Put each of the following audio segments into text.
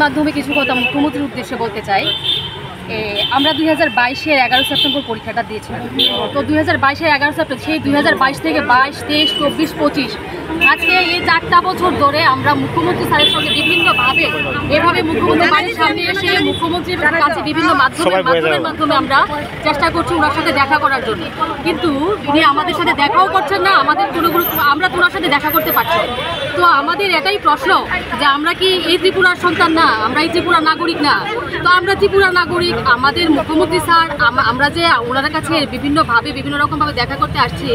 মাধ্যমে কিছু কথা মুখ্যমন্ত্রীর উদ্দেশ্যে বলতে চাই। আমরা 2022-এর 11 সেপ্টেম্বর পরীক্ষাটা দিয়েছিলাম। তো 2022-এর 11 সেপ্টেম্বর সেই 2022 থেকে 22, 23, 24, 25 আজকে এই 4টা বছর ধরে আমরা মুখ্যমন্ত্রী স্যারের সঙ্গে বিভিন্নভাবে এভাবে মুখ্যমন্ত্রীর বাড়ির সামনে এসে মুখ্যমন্ত্রীর কাছে বিভিন্ন মাধ্যমের মাধ্যমে আমরা চেষ্টা করছি ওনার সাথে দেখা করার জন্য, কিন্তু উনি আমাদের সাথে দেখাও করছেন না, আমরা ওনার সাথে দেখা করতে পারছি। তো আমাদের এটাই প্রশ্ন যে আমরা কি এই ত্রিপুরার সন্তান না, আমরা এই ত্রিপুরার নাগরিক না? তো আমরা ত্রিপুরার নাগরিক, আমাদের মুখ্যমন্ত্রী স্যার আমরা যে ওনার কাছে বিভিন্ন রকমভাবে দেখা করতে আসছি,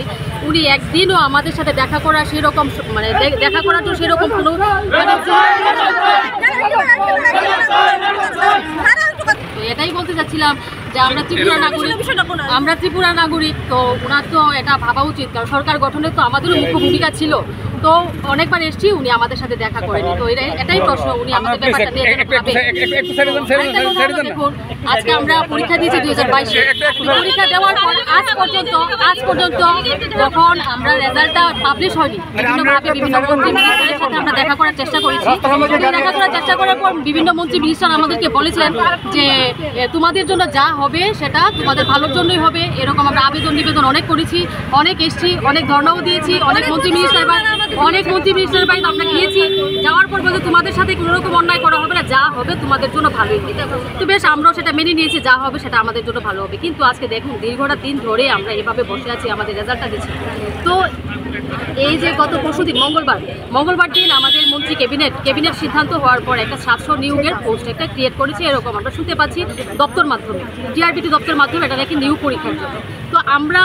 উনি একদিনও আমাদের সাথে দেখা করা সেরকম মানে দেখা করার জন্য সেরকম কোনো এটাই বলতে চাচ্ছিলাম যে আমরা ত্রিপুরা নাগরিক। তো ওনার তো এটা ভাবা উচিত, কারণ সরকার গঠনে তো আমাদেরও মুখ্য ভূমিকা ছিল। তো অনেকবার এসছি, উনি আমাদের সাথে দেখা করেনি। তো এটাই প্রশ্ন, উনি আমাদের ব্যাপারটা নিয়ে দেখুন। আজকে আমরা পরীক্ষা দিয়েছি 2022-এ, পরীক্ষা দেওয়ার পর আজ পর্যন্ত যখন আমরা রেজাল্টটা পাবলিশ হয়নি, বিভিন্নভাবে বিভিন্ন মন্ত্রী মিনিস্টারের সাথে আমরা দেখা করার চেষ্টা করেছি। দেখা করার চেষ্টা করার পর বিভিন্ন মন্ত্রী মিনিস্টার আমাদেরকে বলেছেন যে তোমাদের জন্য যা হবে সেটা তোমাদের ভালোর জন্যই হবে। এরকম আমরা আবেদন নিবেদন অনেক করেছি, অনেক এসছি, অনেক ধর্ণাও দিয়েছি, অনেক মন্ত্রী মিনিস্টার বাড়িতে আমরা গিয়েছি। যাওয়ার পর বলতে তোমাদের সাথে কোনো রকম অন্যায় করা হবে না, যা হবে তোমাদের জন্য ভালোই হবে। তো বেশ, আমরাও সেটা মেনে নিয়েছি, যা হবে সেটা আমাদের জন্য ভালো হবে। কিন্তু আজকে দেখুন, দীর্ঘটা দিন ধরে আমরা এভাবে বসে আছি, আমাদের রেজাল্টটা দিচ্ছি। তো এই যে গত পরশুদিন মঙ্গলবার দিন আমাদের মন্ত্রী ক্যাবিনেট সিদ্ধান্ত হওয়ার পর একটা 700 নিয়োগের পোস্ট একটা ক্রিয়েট করেছে, এরকম আমরা শুনতে পাচ্ছি দপ্তর মাধ্যমে, ডিআরবিটি দপ্তর মাধ্যমে এটা নাকি নিয়োগ পরীক্ষার জন্য। তো আমরা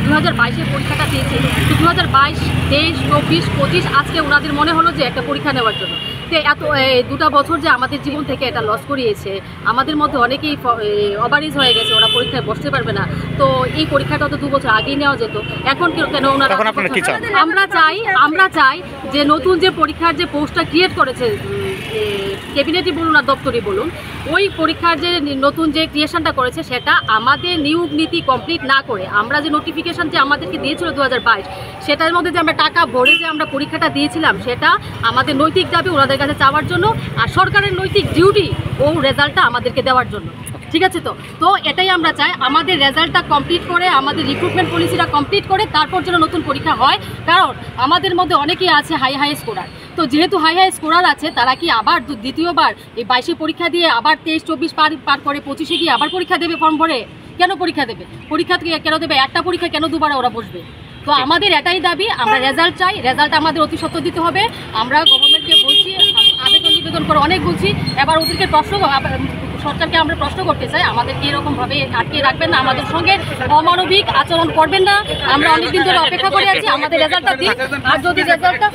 2022-এর পরীক্ষাটা দিয়েছি। তো 2022, 23, 24, 25 আজকে ওনাদের মনে হলো যে একটা পরীক্ষা নেওয়ার জন্য। তো এত 2টা বছর যে আমাদের জীবন থেকে এটা লস করিয়েছে, আমাদের মধ্যে অনেকেই ওভারিজ হয়ে গেছে, ওরা পরীক্ষায় বসতে পারবে না। তো এই পরীক্ষাটা তো 2 বছর আগেই নেওয়া যেত, এখন কেন ওনারা? আমরা চাই যে নতুন যে পরীক্ষার যে পোস্টটা ক্রিয়েট করেছে ক্যাবিনেটই বলুন আর দপ্তরই বলুন, ওই পরীক্ষার যে নতুন যে ক্রিয়েশনটা করেছে সেটা আমাদের নিয়োগ নীতি কমপ্লিট না করে, আমরা যে নোটিফিকেশন যে আমাদেরকে দিয়েছিল 2022, সেটার মধ্যে যে আমরা টাকা ভরে যে আমরা পরীক্ষাটা দিয়েছিলাম, সেটা আমাদের নৈতিক দাবি ওনাদের কাছে চাওয়ার জন্য, আর সরকারের নৈতিক ডিউটি ও রেজাল্টটা আমাদেরকে দেওয়ার জন্য। ঠিক আছে? তো এটাই আমরা চাই, আমাদের রেজাল্টটা কমপ্লিট করে, আমাদের রিক্রুটমেন্ট পলিসিটা কমপ্লিট করে তারপর যেন নতুন পরীক্ষা হয়। কারণ আমাদের মধ্যে অনেকেই আছে হাই স্কোরার। তো যেহেতু হাই স্কোরার আছে, তারা কি আবার দ্বিতীয়বার এই 22-এ পরীক্ষা দিয়ে আবার 23, 24 পার করে 25-এ গিয়ে আবার পরীক্ষা দেবে? ফর্ম ভরে কেন পরীক্ষা দেবে? কেন দেবে? একটা পরীক্ষা কেন দুবার ওরা বসবে? তো আমাদের এটাই দাবি, আমরা রেজাল্ট চাই, রেজাল্ট আমাদের অতি সত্ত্বর দিতে হবে। আমরা গভর্নমেন্টকে বলছি, আবেদন নিবেদন করে অনেক বলছি, এবার ওদেরকে সরকারকে আমরা প্রশ্ন করতে চাই, আমাদেরকে এরকমভাবে আটকে রাখবেন না, আমাদের সঙ্গে অমানবিক আচরণ করবেন না। আমরা অনেকদিন ধরে অপেক্ষা করে আছি, আমাদের রেজাল্টটা দিন। আর যদি রেজাল্টটা